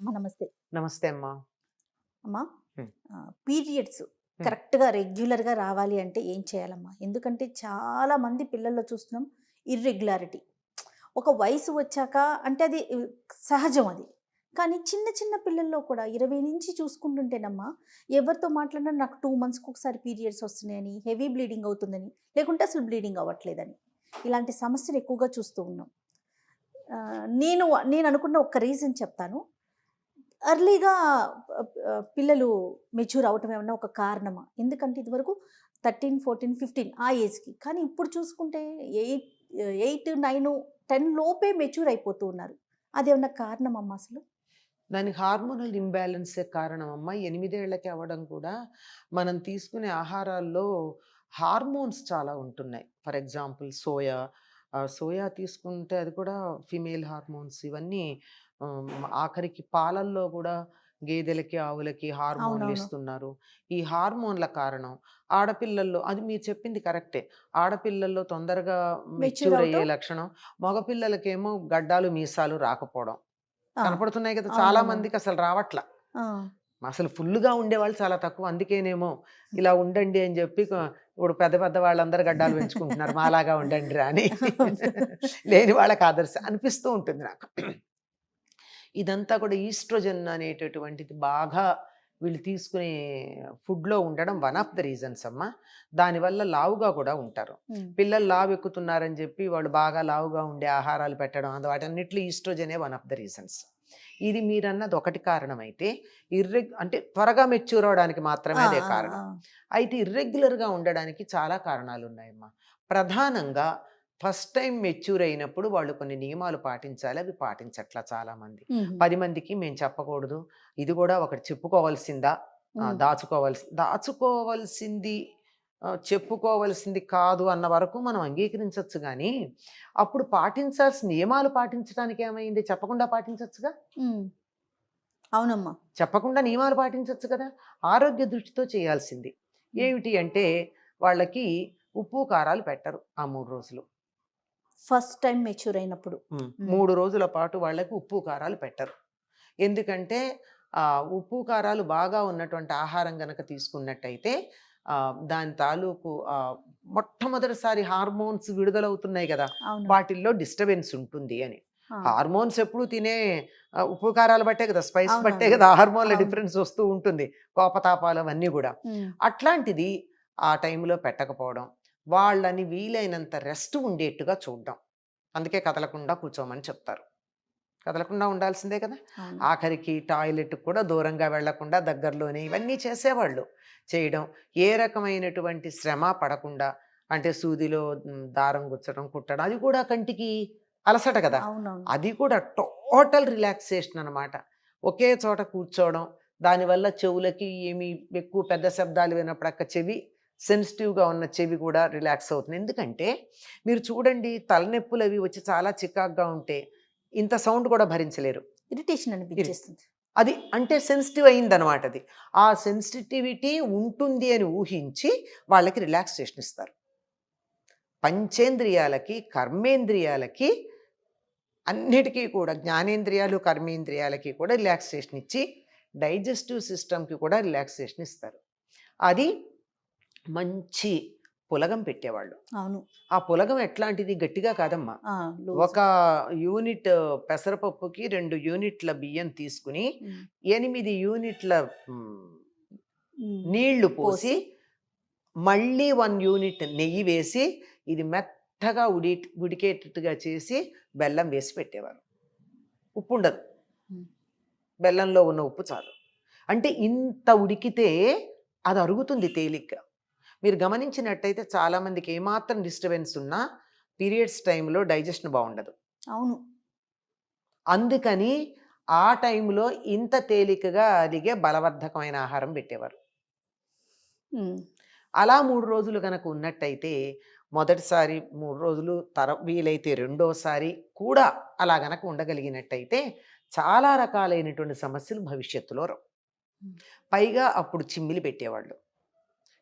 అమ్మ నమస్తే. నమస్తే అమ్మా. అమ్మా హ్మ్. పీరియడ్స్ హ్మ్. కరెక్ట్‌గా రెగ్యులర్‌గా రావాలి అంటే ఏం చేయాలమ్మా? ఎందుకంటే చాలా మంది పిల్లల్లో చూస్తున్నాం ఇర్రెగ్యులారిటీ. ఒక వయసు వచ్చాక అంటే అది సహజం అది. కానీ చిన్న చిన్న పిల్లల్లో కూడా 20 నుంచి చూసుకుంటుంటేనమ్మా, ఎవరితో మాట్లాడినా నాకు 2 మంత్స్‌కి ఒకసారి పీరియడ్స్ వస్తున్నాయని, హెవీ బ్లీడింగ్ అవుతుందని, లేకుంటే అసలు బ్లీడింగ్ అవ్వట్లేదని. ఇలాంటి సమస్యలు ఎక్కువగా చూస్తూ ఉన్నాం. నేను అనుకున్న ఒక రీజన్ చెప్తాను. ఎర్లీగా పిల్లలు మెచ్యూర్ అవ్వటం ఏమన్నా ఒక కారణమా? ఎందుకంటే ఇదివరకు 13, 14, 15 ఆ ఏజ్‌కి. కానీ ఇప్పుడు చూసుకుంటే 8, 9, 10 లోపే మెచ్యూర్ అయిపోతూ ఉన్నారు. అదేమన్నా కారణమమ్మా అసలు? దానికి హార్మోనల్ ఇంబాలెన్సే కారణం అమ్మా. 8 ఏళ్లకి అవ్వడం కూడా మనం తీసుకునే ఆహారాల్లో హార్మోన్స్ చాలా ఉంటున్నాయి. For example soya. సోయా తీసుకుంటే అది కూడా ఫీమేల్ హార్మోన్స్ ఇవన్నీ ఆఖరికి పాలల్లో కూడా గేదెలకి, ఆవులకి హార్మోన్లు అవునవును. ఇస్తున్నారు. ఈ హార్మోన్ల కారణం ఆడపిల్లల్లో అది మీరు చెప్పింది కరెక్టే. ఆడపిల్లల్లో తొందరగా మెచ్యూర్ మెచ్యూర్ అయ్యే అవ్వటం. లక్షణం. మగపిల్లలకేమో గడ్డాలు, మీసాలు రాకపోవడం. ఆ! కనపడుతున్నాయి కదా! చాలా అవునవునవును. మందికసలు రావట్ల. ఆ! అసలు ఫుల్లుగా ఉండేవాళ్ళు చాలా తక్కువ. అందుకేనేమో ఇలా ఉండండి అని జెప్పి ఇప్పుడు పెద్ద పెద్ద వాళ్ళందరూ గడ్డాలు పెంచుకుంటున్నారు. మాలాగా ఉండండిరా అని. లేని వాళ్ళకి ఆదర్శం అనిపిస్తూ ఉంటుంది నాకు. ఇదంతా కూడా ఈస్ట్రోజన్ అనేటటువంటిది బాగా వీళ్ళు తీసుకునే ఫుడ్‌లో ఉండడం వన్ ఆఫ్ ద రీజన్స్ అమ్మా. దానివల్ల లావుగా కూడా ఉంటారు. హ్మ్. పిల్లలు లావెక్కుతున్నారని చెప్పి వాళ్ళు బాగా లావుగా ఉండే ఆహారాలు పెట్టడం వాటన్నిటిలో ఈస్ట్రోజనే వన్ ఆఫ్ ద రీజన్స్. ఇది మీరన్నది ఒకటి కారణమైతే, అంటే త్వరగా మెచ్యూర్ అవ్వడానికి మాత్రమే ఆ! అదే ఆ! కారణం. ఆ! అయితే ఇర్రెగ్యులర్‌గా ఉండడానికి చాలా కారణాలున్నాయమ్మా. ప్రధానంగా ఫస్ట్ టైమ్ మెచ్యూర్ అయినప్పుడు వాళ్ళు కొన్ని నియమాలు పాటించాలి. అవి పాటించట్ల చాలామంది. హుహు. 10 మందికి మేము చెప్పకూడదు. ఇది కూడా ఒకటి చెప్పుకోవాల్సిందా? హ్మ్. దాచుకోవాల్సింది చెప్పుకోవాల్సింది కాదు అన్న వరకు మనం అంగీకరించొచ్చు గానీ, అప్పుడు పాటించాల్సిన నియమాలు పాటించడానికి ఏమైంది? చెప్పకుండా పాటించొచ్చుగా? హ్మ్. అవునమ్మా. చెప్పకుండా నియమాలు పాటించొచ్చు కదా! ఆరోగ్య దృష్టితో చేయాల్సింది. హ్మ్. ఏమిటి అంటే, వాళ్ళకి ఉప్పు, కారాలు పెట్టరు ఆ 3 రోజులు. ఫస్ట్ టైమ్ మెచ్యూర్ అయినప్పుడు. హ్మ్. 3 రోజుల పాటు వాళ్ళకి ఉప్పు, కారాలు పెట్టరు. ఎందుకంటే ఉప్పు, కారాలు బాగా ఉన్నటువంటి ఆహారం గనక తీసుకున్నట్టయితే దాని తాలూకు మొట్టమొదటిసారి హార్మోన్స్ విడుదలవుతున్నాయి గదా! అవును. వాటిల్లో డిస్టర్బెన్స్ ఉంటుంది అని. ఆ! హార్మోన్స్ ఎప్పుడు తినే ఉప్పు, కారాలు బట్టే కదా! స్పైస్ బట్టే అవునవును. కదా! హార్మోన్‌ల అవును. డిఫరెన్స్ వస్తూ ఉంటుంది. కోపతాపాలు అవన్నీ గూడా. హ్మ్. అట్లాంటిది ఆ టైంలో పెట్టకపోవడం. వాళ్ళని వీలైనంత రెస్ట్ ఉండేట్టుగా చూడడం. అందుకే కదలకుండా కూర్చోమని చెప్తారు. కదలకుండా ఉండాల్సిందే కదా! అవును. ఆఖరికి టాయిలెట్‌కి కూడా దూరంగా వెళ్ళకుండా దగ్గరలోనే ఇవన్నీ చేసేవాళ్ళు. చేయడం. ఏ రకమైనటువంటి శ్రమ పడకుండా అంటే సూదిలో దారం గుచ్చడం, కుట్టడం అది కూడా కంటికి అలసట కదా! అవునవును. అది కూడా టోటల్ రిలాక్సేషన్ అనమాట. ఒకే చోట కూర్చోవడం. దానివల్ల చెవులకి ఏమి ఎక్కువ పెద్ద శబ్దాలు వినపడక సెన్సిటివ్‌గా ఉన్న చెవి కూడా రిలాక్స్ అవుతుంది. ఎందుకంటే మీరు చూడండి తలనొప్పులవి వచ్చి చాలా చికాకుగా ఉంటే ఇంత సౌండ్ కూడా భరించలేరు. ఇరిటేషన్ ఇరి అనిపిచ్చేస్తుంది. అది అంటే సెన్సిటివ్ అయిందనమాట అది. ఆ సెన్సిటివిటీ ఉంటుంది అని ఊహించి వాళ్ళకి రిలాక్సేషన్ ఇస్తారు. పంచేంద్రియాలకి, కర్మేంద్రియాలకి అన్నిటికీ కూడా జ్ఞానేంద్రియాలు, కర్మేంద్రియాలకి కూడా రిలాక్సేషన్ ఇచ్చి డైజెస్టివ్ సిస్టమ్‌కి కూడా రిలాక్సేషన్ ఇస్తారు. అది మంచి పులగం పెట్టేవాళ్ళు. అవును. ఆ పులగం ఎట్లాంటిది గట్టిగా కాదమ్మా. ఆ! లూజ్. ఒక యూనిట్ పెసరపప్పుకి 2 యూనిట్ల బియ్యం తీసుకుని, హ్మ్. 8 యూనిట్ల హ్మ్, హ్మ్. నీళ్లు పోసి, పోసి మళ్ళీ 1 యూనిట్ నెయ్యి వేసి, ఇది మెత్తగా ఉడికేటట్టుగా చేసి, బెల్లం వేసి పెట్టేవారు. ఉప్పుండదు. హ్మ్. బెల్లంలో ఉన్న ఉప్పు చాలు. అంటే ఇంత ఉడికితే అది అరుగుతుంది తేలిగ్గా. మీరు గమనించినట్టయితే చాలామందికి ఏమాత్రం డిస్టర్బెన్స్ ఉన్నా పీరియడ్స్ టైంలో డైజెషన్ బావుండదు. అవును. అందుకని ఆ టైంలో ఇంత తేలికగా అరిగే బలవర్ధకమైన ఆహారం పెట్టేవారు. హ్మ్. అలా 3 రోజులు గనక ఉన్నట్టయితే మొదటిసారి 3 రోజులు వీలైతే రెండోసారి కూడా అలా గనక ఉండగలిగినట్టయితే చాలా రకాలైనటువంటి సమస్యలు భవిష్యత్తులో రావు. హ్మ్. పైగా అప్పుడు చిమ్మిలి పెట్టేవాళ్ళు.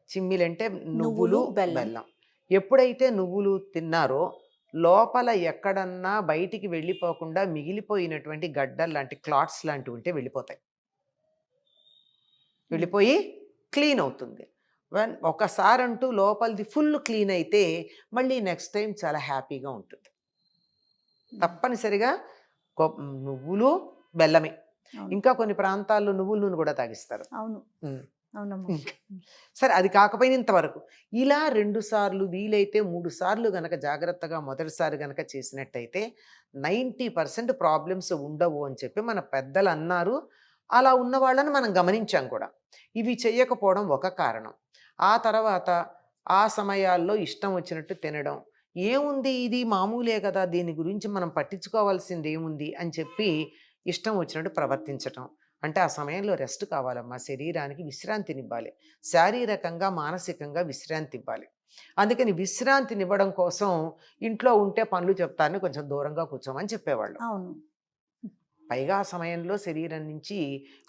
చిమ్మిలంటే నువ్వులు, నువ్వులు, బెల్లం. బెల్లం. ఎప్పుడైతే నువ్వులు తిన్నారో లోపల ఎక్కడన్నా బయటికి వెళ్ళిపోకుండా మిగిలిపోయినటువంటి గడ్డలు లాంటి క్లాట్స్ లాంటివి ఉంటే వెళ్ళిపోతాయి, వెళ్ళిపోయి క్లీన్ అవుతుంది. ఒకసారి అంటూ లోపలిది ఫుల్ క్లీన్ అయితే మళ్ళీ నెక్స్ట్ టైం చాలా హ్యాపీగా ఉంటుంది. తప్పనిసరిగా నువ్వులు బెల్లమే. ఇంకా కొన్ని ప్రాంతాల్లో నువ్వుల నూనె కూడా తాగిస్తారు. అవును. సరే, అది కాకపోయినా ఇంతవరకు ఇలా 2 సార్లు వీలైతే 3 సార్లు గనక జాగ్రత్తగా మొదటిసారి గనక చేసినట్టయితే 90% ప్రాబ్లమ్స్ ఉండవు అని చెప్పి మన పెద్దలు అన్నారు. అలా ఉన్న వాళ్ళని మనం గమనించాం కూడా. ఇవి చెయ్యకపోవడం ఒక కారణం. ఆ తర్వాత ఆ సమయాల్లో ఇష్టం వచ్చినట్టు తినడం, ఏముంది ఇది మామూలే కదా, దీని గురించి మనం పట్టించుకోవాల్సింది ఏముంది అని చెప్పి ఇష్టం వచ్చినట్టు ప్రవర్తించటం. అంటే ఆ సమయంలో రెస్ట్ కావాలమ్మా, శరీరానికి విశ్రాంతినివ్వాలి, శారీరకంగా మానసికంగా విశ్రాంతి ఇవ్వాలి. అందుకని విశ్రాంతినివ్వడం కోసం ఇంట్లో ఉంటే పనులు చెప్తారని కొంచెం దూరంగా కూర్చోమని చెప్పేవాళ్ళు. అవును. పైగా ఆ సమయంలో శరీరం నుంచి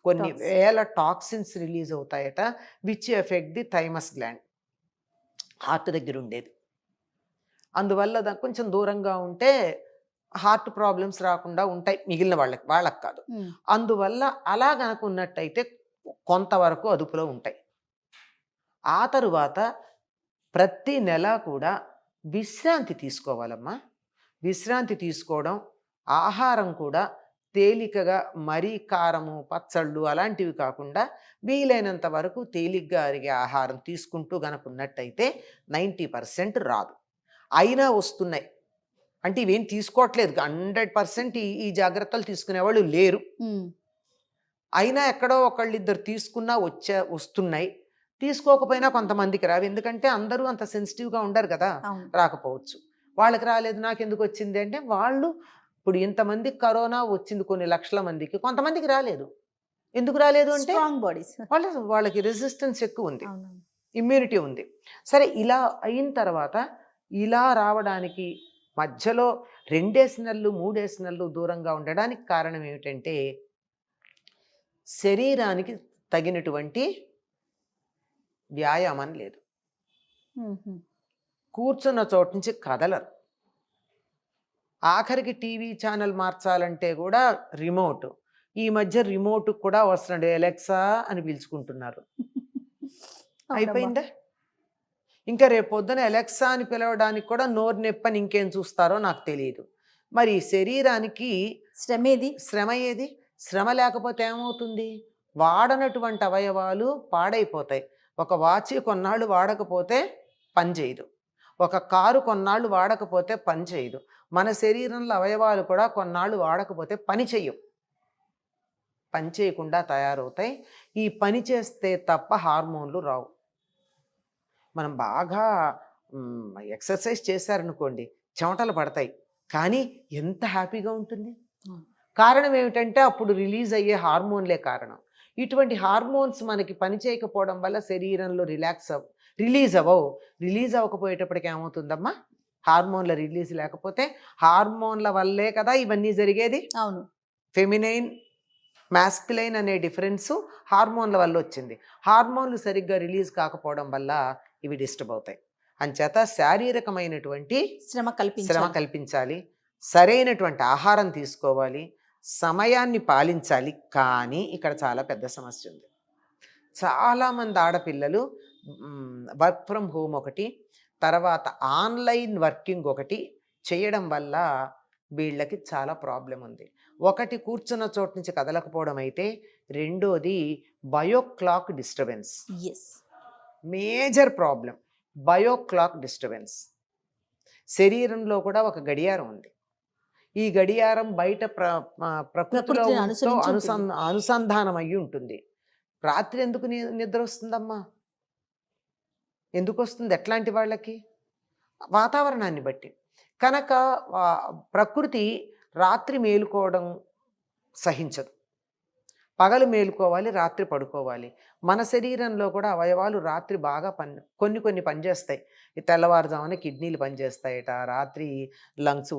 కొన్ని వేల టాక్సిన్స్ రిలీజ్ అవుతాయట, which effect the thymus gland, heart దగ్గర ఉండేది. అందువల్ల కొంచెం దూరంగా ఉంటే హార్ట్ ప్రాబ్లమ్స్ రాకుండా ఉంటాయి మిగిలిన వాళ్ళకి కాదు. అందువల్ల అలా గనక ఉన్నట్టయితే కొంతవరకు అదుపులో ఉంటాయి. ఆ తరువాత ప్రతి నెల కూడా విశ్రాంతి తీసుకోవాలమ్మా. విశ్రాంతి తీసుకోవడం, ఆహారం కూడా తేలికగా మరీ కారము పచ్చళ్ళు అలాంటివి కాకుండా వీలైనంత వరకు తేలిగ్గా అరిగే ఆహారం తీసుకుంటూ గనక ఉన్నట్టయితే 90% రాదు. అయినా వస్తున్నాయి అంటే ఇవేం తీసుకోవట్లేదు, 100% ఈ జాగ్రత్తలు తీసుకునేవాళ్ళు లేరు. అయినా ఎక్కడో ఒకళ్ళిద్దరు తీసుకున్నా వస్తున్నాయి. తీసుకోకపోయినా కొంతమందికి రావు, ఎందుకంటే అందరూ అంత సెన్సిటివ్గా ఉండరు కదా, రాకపోవచ్చు. వాళ్ళకి రాలేదు నాకెందుకు వచ్చింది అంటే, వాళ్ళు ఇప్పుడు ఇంతమందికి కరోనా వచ్చింది కొన్ని లక్షల మందికి, కొంతమందికి రాలేదు. ఎందుకు రాలేదు అంటే వాళ్ళకి రెసిస్టెన్స్ ఎక్కువ ఉంది, ఇమ్యూనిటీ ఉంది. సరే, ఇలా అయిన తర్వాత ఇలా రావడానికి మధ్యలో 2 నెలలు 3 నెలలు దూరంగా ఉండడానికి కారణం ఏమిటంటే శరీరానికి తగినటువంటి వ్యాయామం లేదు. కూర్చున్న చోటు నుంచి కదలరు. ఆఖరికి టీవీ ఛానల్ మార్చాలంటే కూడా రిమోట్. ఈ మధ్య రిమోట్ కూడా వస్తున్నాడు, ఎలెక్సా అని పిలుచుకుంటున్నారు. అయిపోయిందా? ఇంకా రేపు పొద్దున ఎలెక్సా అని పిలవడానికి కూడా నోరు నొప్పని ఇంకేం చూస్తారో నాకు తెలియదు. మరి శరీరానికి శ్రమ ఏది? శ్రమ లేకపోతే ఏమవుతుంది? వాడనటువంటి అవయవాలు పాడైపోతాయి. ఒక వాచి కొన్నాళ్ళు వాడకపోతే పనిచేయదు, ఒక కారు కొన్నాళ్ళు వాడకపోతే పని చేయదు. మన శరీరంలో అవయవాలు కూడా కొన్నాళ్ళు వాడకపోతే పని చెయ్యవు, పని చేయకుండా తయారవుతాయి. ఈ పని చేస్తే తప్ప హార్మోన్లు రావు. మనం బాగా ఎక్సర్సైజ్ చేశారనుకోండి, చెమటలు పడతాయి, కానీ ఎంత హ్యాపీగా ఉంటుంది. కారణం ఏమిటంటే అప్పుడు రిలీజ్ అయ్యే హార్మోన్లే కారణం. ఇటువంటి హార్మోన్స్ మనకి పని చేయకపోవడం వల్ల శరీరంలో రిలీజ్ అవ్వవు. రిలీజ్ అవ్వకపోయేటప్పటికి ఏమవుతుందమ్మా? హార్మోన్ల రిలీజ్ లేకపోతే, హార్మోన్ల వల్లే కదా ఇవన్నీ జరిగేది. అవును, ఫెమినైన్ మాస్కులైన్ అనే డిఫరెన్సు హార్మోన్ల వల్ల వచ్చింది. హార్మోన్లు సరిగ్గా రిలీజ్ కాకపోవడం వల్ల ఇవి డిస్టర్బ్ అవుతాయి. అంచేత శారీరకమైనటువంటి శ్రమ కల్పించాలి, సరైనటువంటి ఆహారం తీసుకోవాలి, సమయాన్ని పాలించాలి. కానీ ఇక్కడ చాలా పెద్ద సమస్య ఉంది. చాలామంది ఆడపిల్లలు వర్క్ ఫ్రమ్ హోమ్ ఒకటి, తర్వాత ఆన్లైన్ వర్కింగ్ ఒకటి చేయడం వల్ల వీళ్ళకి చాలా ప్రాబ్లం ఉంది. ఒకటి కూర్చున్న చోటు నుంచి కదలకపోవడం అయితే, రెండోది bioclock disturbance. Major problem bioclock disturbance. శరీరంలో కూడా ఒక గడియారం ఉంది. ఈ గడియారం బయట ప్రకృతిలో అనుసంధానం అయ్యి ఉంటుంది. రాత్రి ఎందుకు నిద్ర వస్తుందమ్మా? ఎందుకు వస్తుంది? ఎట్లాంటి వాళ్ళకి? వాతావరణాన్ని బట్టి. కనుక ప్రకృతి రాత్రి మేలుకోవడం సహించదు, పగలు మేలుకోవాలి, రాత్రి పడుకోవాలి. మన శరీరంలో కూడా అవయవాలు రాత్రి బాగా కొన్ని పనిచేస్తాయి. ఈ తెల్లవారుజామున కిడ్నీలు పనిచేస్తాయట, రాత్రి లంగ్స్,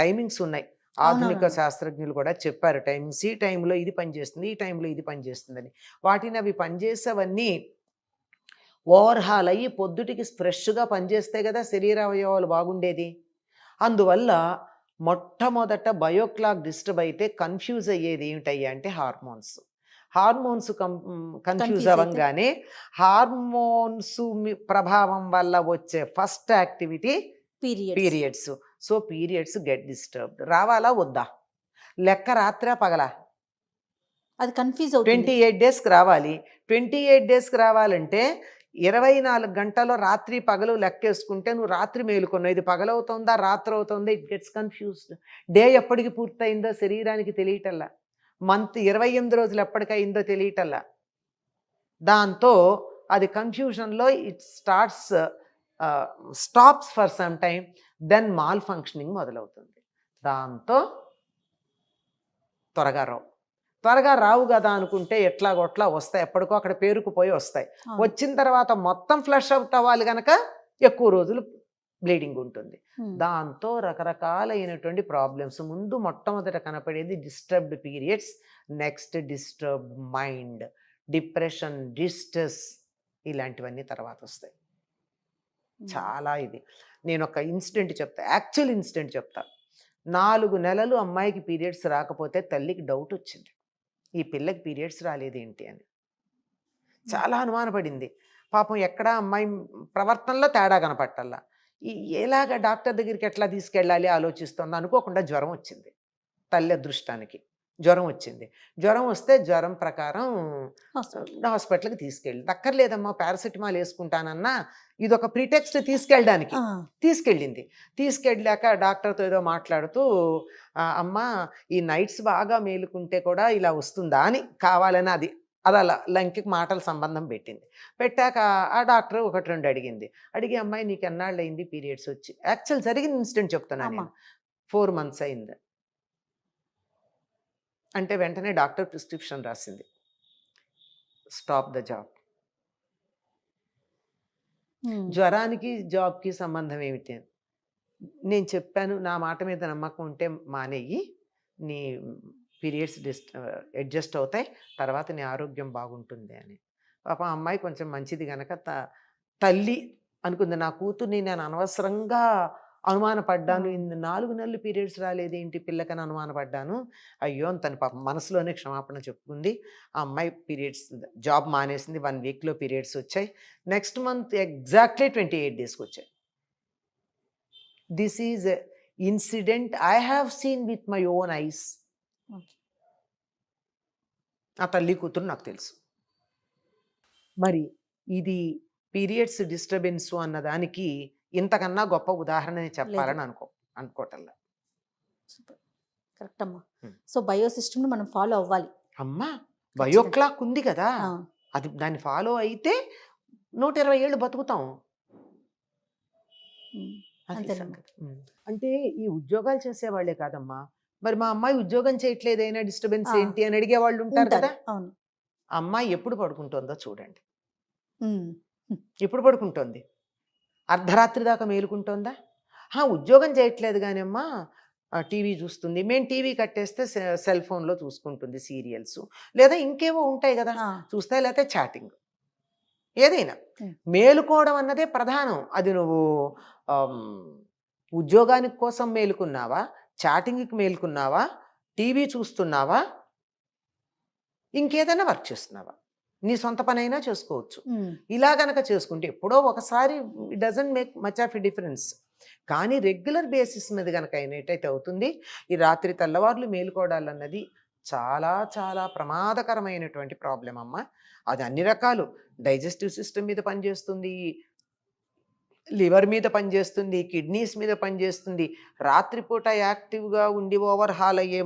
టైమింగ్స్ ఉన్నాయి. ఆధునిక శాస్త్రజ్ఞులు కూడా చెప్పారు టైమింగ్స్. ఈ టైంలో ఇది పనిచేస్తుంది, ఈ టైంలో ఇది పనిచేస్తుందని. వాటిని అవి పనిచేసేవన్నీ ఓవర్హాల్ అయ్యి పొద్దుటికి ఫ్రెష్గా పనిచేస్తాయి కదా శరీర అవయవాలు బాగుండేది. అందువల్ల మొట్టమొదట బయోక్లాక్ డిస్టర్బ్ అయితే కన్ఫ్యూజ్ అయ్యేది ఏమిటయ్యా అంటే హార్మోన్స్. హార్మోన్స్ కన్ఫ్యూజ్ కన్ఫ్యూజ్ అయితే అవ్వంగానే హార్మోన్స్ ప్రభావం వల్ల వచ్చే first activity periods. So periods get disturbed. రావాలా వద్దా? లెక్క రాత్రా పగలా? అది కన్ఫ్యూజ్ అవుతుంది. 28 డేస్కి రావాలి. 28 డేస్కి రావాలంటే 24 గంటల్లో రాత్రి పగలు లెక్కేసుకుంటే నువ్వు రాత్రి మేలుకున్నావు, ఇది పగలవుతుందా రాత్రి అవుతుందా, ఇట్ గెట్స్ కన్ఫ్యూజ్డ్. డే ఎప్పటికి పూర్తయిందో శరీరానికి తెలియటల్లా, మంత్ 28 రోజులు ఎప్పటికయిందో తెలియటల్లా. దాంతో అది కన్ఫ్యూజన్లో it stops for some time, then malfunctioning మొదలవుతుంది. దాంతో త్వరగా రావు కదా అనుకుంటే ఎట్లాగొట్లా వస్తాయి, ఎప్పటికో అక్కడ పేరుకుపోయి వస్తాయి. వచ్చిన తర్వాత మొత్తం ఫ్లష్ అవుట్ అవ్వాలి కనుక ఎక్కువ రోజులు బ్లీడింగ్ ఉంటుంది. దాంతో రకరకాలైనటువంటి ప్రాబ్లమ్స్. ముందు మొట్టమొదట కనపడేది disturbed periods, next disturbed mind, depression, distress, ఇలాంటివన్నీ తర్వాత వస్తాయి. చాలా ఇది. నేను ఒక ఇన్సిడెంట్ చెప్తా, యాక్చువల్ ఇన్సిడెంట్ చెప్తా. 4 నెలలు అమ్మాయికి పీరియడ్స్ రాకపోతే తల్లికి డౌట్ వచ్చింది, ఈ పిల్లకి పీరియడ్స్ రాలేదేంటి అని. చాలా అనుమానపడింది. పాపం ఎక్కడ అమ్మాయి ప్రవర్తనలో తేడా కనపట్టల్లా. ఎలాగ డాక్టర్ దగ్గరికి ఎట్లా తీసుకెళ్ళాలి ఆలోచిస్తుంది. అనుకోకుండా జ్వరం వచ్చింది, తల్లి అదృష్టానికి జ్వరం వచ్చింది. జ్వరం వస్తే జ్వరం ప్రకారం హాస్పిటల్కి తీసుకెళ్ళి, దక్కర్లేదమ్మా పారాసిటమాల్ వేసుకుంటానన్నా, ఇదొక ప్రిటెక్స్ట్ తీసుకెళ్ళడానికి తీసుకెళ్ళింది. తీసుకెళ్ళాక డాక్టర్తో ఏదో మాట్లాడుతూ, అమ్మ ఈ నైట్స్ బాగా మేలుకుంటే కూడా ఇలా వస్తుందా అని కావాలని అది అలా లంకి మాటల సంబంధం పెట్టింది. పెట్టాక ఆ డాక్టర్ 1-2 అడిగి, అమ్మాయి నీకు ఎన్నాళ్ళు అయింది పీరియడ్స్ వచ్చి? యాక్చువల్ జరిగిన ఇన్సిడెంట్ చెప్తున్నాను నేను. 4 months అయింది అంటే వెంటనే డాక్టర్ ప్రిస్క్రిప్షన్ రాసింది, స్టాప్ ద జాబ్. జ్వరానికి జాబ్కి సంబంధం ఏమిటి? నేను చెప్పాను, నా మాట మీద నమ్మకం ఉంటే మానేయి, నీ పీరియడ్స్ అడ్జస్ట్ అవుతాయి, తర్వాత నీ ఆరోగ్యం బాగుంటుంది అని. పాపం అమ్మాయి కొంచెం మంచిది కనుక తల్లి అనుకుంది, నా కూతుర్ని నేను అనవసరంగా అనుమానపడ్డాను, 4 నెలలు పీరియడ్స్ రాలేదేంటి పిల్లకని అనుమానపడ్డాను, అయ్యో అని తన పాపం మనసులోనే క్షమాపణ చెప్పుకుంది. ఆ అమ్మాయి పీరియడ్స్ జాబ్ మానేసింది. 1 weekలో పీరియడ్స్ వచ్చాయి. నెక్స్ట్ మంత్ ఎగ్జాక్ట్లీ 28 daysకి వచ్చాయి. This is incident I have seen with my own eyes. ఆ తల్లి కూతురు నాకు తెలుసు. మరి ఇది పీరియడ్స్ డిస్టర్బెన్స్ అన్నదానికి ఇంతకన్నా గొప్ప ఉదాహరణ చెప్పాలని అనుకోవటల్లా. కరెక్ట్ అమ్మా. సో బయో సిస్టమ్ మనం ఫాలో అవ్వాలి. అమ్మా బయోక్లాక్ ఉంది కదా, అది దాన్ని ఫాలో అయితే 120 ఏళ్ళు బతుకుతాం. అంటే ఈ ఉద్యోగాలు చేసేవాళ్లే కాదమ్మా, మరి మా అమ్మాయి ఉద్యోగం చేయట్లేదైనా డిస్టర్బెన్స్ ఏంటి అని అడిగే వాళ్ళు ఉంటారు కదా. అమ్మాయి ఎప్పుడు పడుకుంటుందో చూడండి. ఎప్పుడు పడుకుంటోంది? అర్ధరాత్రి దాకా మేలుకుంటోందా? ఉద్యోగం చేయట్లేదు కానీ అమ్మా టీవీ చూస్తుంది. మేము టీవీ కట్టేస్తే సెల్ ఫోన్లో చూసుకుంటుంది సీరియల్స్, లేదా ఇంకేవో ఉంటాయి కదా చూస్తాయి, లేకపోతే చాటింగ్, ఏదైనా. మేలుకోవడం అన్నదే ప్రధానం. అది నువ్వు ఉద్యోగానికి కోసం మేలుకున్నావా, చాటింగ్కి మేలుకున్నావా, టీవీ చూస్తున్నావా, ఇంకేదైనా వర్క్ చేస్తున్నావా, నీ సొంత పని అయినా చేసుకోవచ్చు. ఇలా గనక చేసుకుంటే ఎప్పుడో ఒకసారి it doesn't make much of a difference. కానీ రెగ్యులర్ బేసిస్ మీద కనుక అయినట్టయితే అవుతుంది. ఈ రాత్రి తెల్లవార్లు మేలుకోవడాలన్నది చాలా చాలా ప్రమాదకరమైనటువంటి ప్రాబ్లం అమ్మ. అది అన్ని రకాలు, డైజెస్టివ్ సిస్టమ్ మీద పనిచేస్తుంది, లివర్ మీద పనిచేస్తుంది, కిడ్నీస్ మీద పనిచేస్తుంది. రాత్రిపూట యాక్టివ్గా ఉండి ఓవర్ హాల్ అయ్యే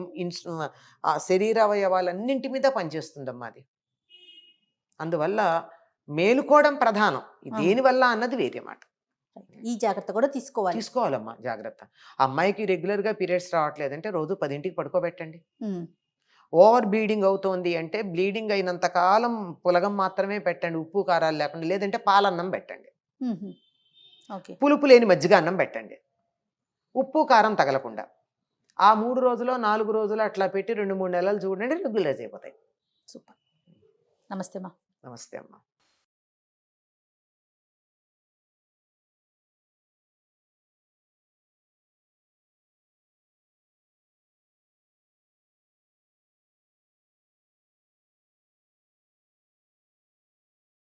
శరీర అవయవాలన్నింటి మీద పనిచేస్తుందమ్మా అది. అందువల్ల మేలుకోవడం ప్రధానం. దేనివల్ల అన్నది వేరే మాట. ఈ జాగ్రత్త కూడా తీసుకోవాలమ్మా. జాగ్రత్త. అమ్మాయికి రెగ్యులర్గా పీరియడ్స్ రావట్లేదంటే రోజు 10ంటికి పడుకోబెట్టండి. ఓవర్ బ్లీడింగ్ అవుతోంది అంటే బ్లీడింగ్ అయినంత కాలం పులగం మాత్రమే పెట్టండి, ఉప్పు కారాలు లేకుండా. లేదంటే పాలన్నం పెట్టండి, పులుపు లేని మజ్జిగ అన్నం పెట్టండి, ఉప్పు కారం తగలకుండా. ఆ 3 రోజులు 4 రోజులు అట్లా పెట్టి 2-3 నెలలు చూడండి, రెగ్యులైజ్ అయిపోతాయి. సూపర్. నమస్తే అమ్మా. నమస్తే అమ్మా.